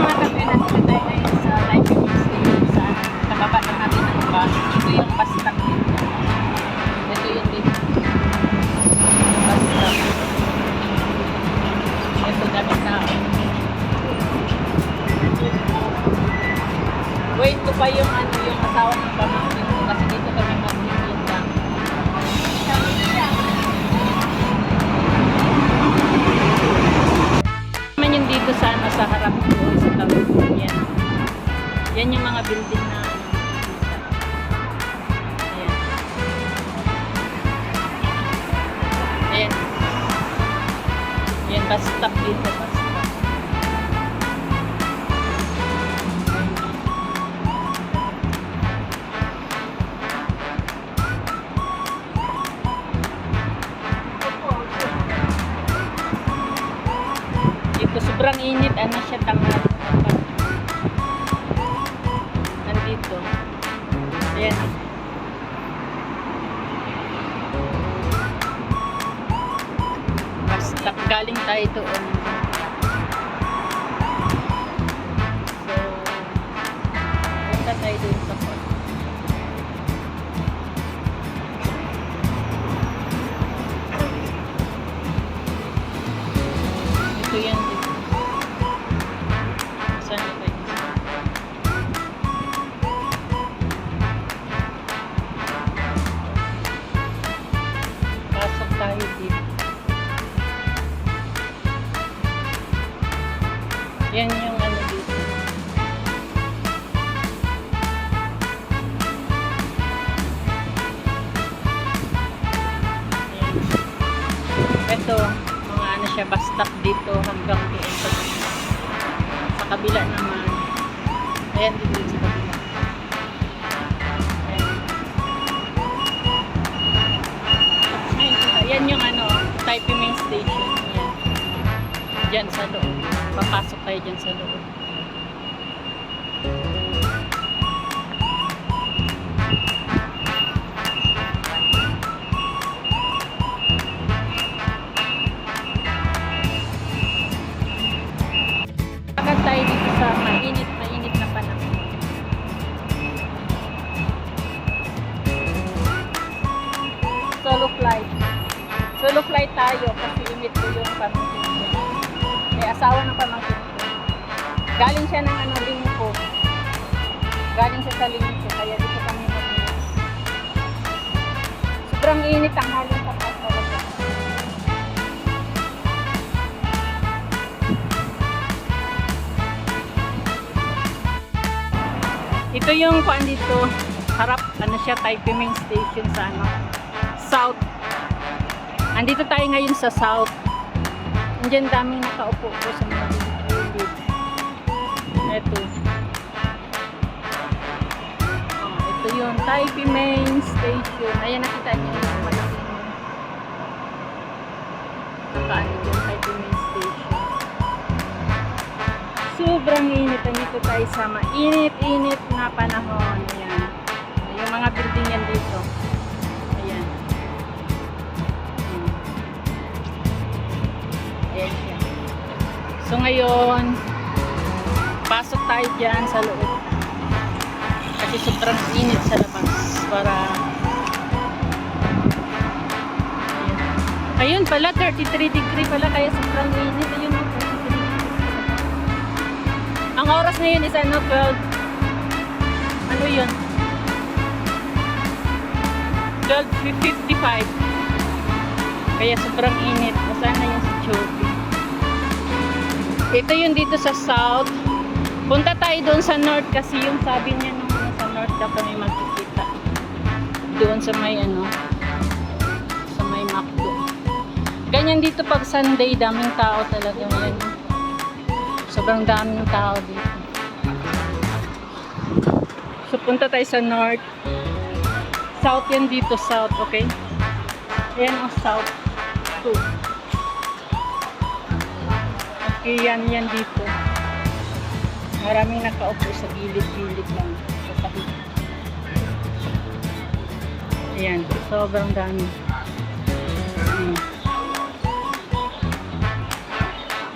mga kapatid, nandito tayo ngayon sa live station sa kababa na natin ng bus. Ito yung bus stop dito. Ito yung dito. Bus stop. Ito daming tao. Wait ko pa yung yung asawa ng pamangkin ko kasi dito kami magtitinda. Naman yung dito sa sa harap doon sa tabi. Yan. Yan yung mga building na ayan. Ayan. Ayan, bus stop dito. Bus stop. Dito sobrang init, ano siya, tanghali. Nandito. Ayan. Basta galing tayo doon. So, punta tayo doon sa port. Ito yan dito. Saan na tayo? Pasok tayo dito. Yan yung ano dito. Yan. Ito, mga ano siya, bus stop dito hanggang doon sa kabila naman. Ayan dito sa kabila. Ayan. Ayan yung ano, Taipei Main Station. Ayan. Diyan sa loob. Papasok tayo dyan sa loob. Agad tayo dito sa mainit na panahon. Solo flight tayo kasi init ko yung pamangkin ko. May asawa ng pamangkin ko. Galing siya ng Lingko. Galing siya sa Lingko, kaya dito kami mag-init. Sobrang init ang halong tapat talaga. Ito yung paan dito, harap, ano siya, Taipei Main Station sa South. Andito tayo ngayon sa South. Andiyan daming nakaupo po sa mga gilid. Ito. Ito yung Taipei Main Station. Ayan, nakita niyo yung malaking nakaano yung Taipei Main Station. Sobrang init. Andito tayo sa mainit-init na panahon. Ayan. Yung mga building yan dito. Ayan. Ayan siya. So ngayon, pasok tayo dyan sa loob. Kasi sobrang init sa labas. Para ayun pala, 33 degree pala. Kaya sobrang init. Ayun, 33 degree. Ang oras ngayon is 12. Ano yun? 12:55. Kaya sobrang init. Sana yung si Chobi. Ito yung dito sa South. Punta tayo doon sa North kasi yung sabi niya nung sa North daw kami magkikita. Doon sa may sa may McDo. Ganyan dito pag Sunday, daming tao talaga yan. Sobrang daming tao dito. So punta tayo sa North. South yan dito, South, okay? Ayan ang South 2. Okay, yan dito. Maraming nakaupo sa gilid-gilid lang. Sa tabi. Ayan, sobrang dami.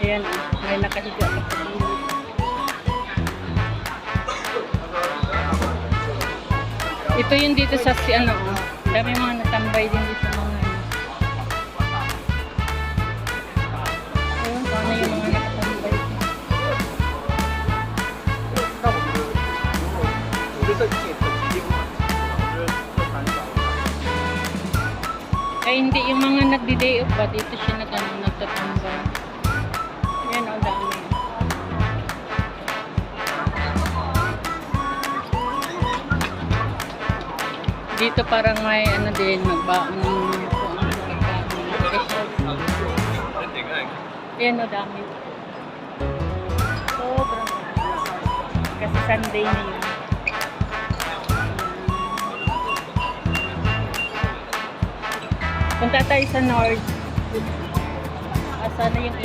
Ayan, may nakahiga pa sa gilid. Ito yung dito sa si ano, oh. Dami mga natambay din dito sa mga ano. Ayun, kung ano yung mga nakatambay. Ay, hindi. Yung mga nagdi-day off ba, dito siya nagtatambay. Ayan, ang dami. Dito parang may ano din, magbaon ng kung ano pagkain. Ayan, ang dami. Sobrang dami. Kasi Sunday na yun. Punta tayo sa North. Asa na yung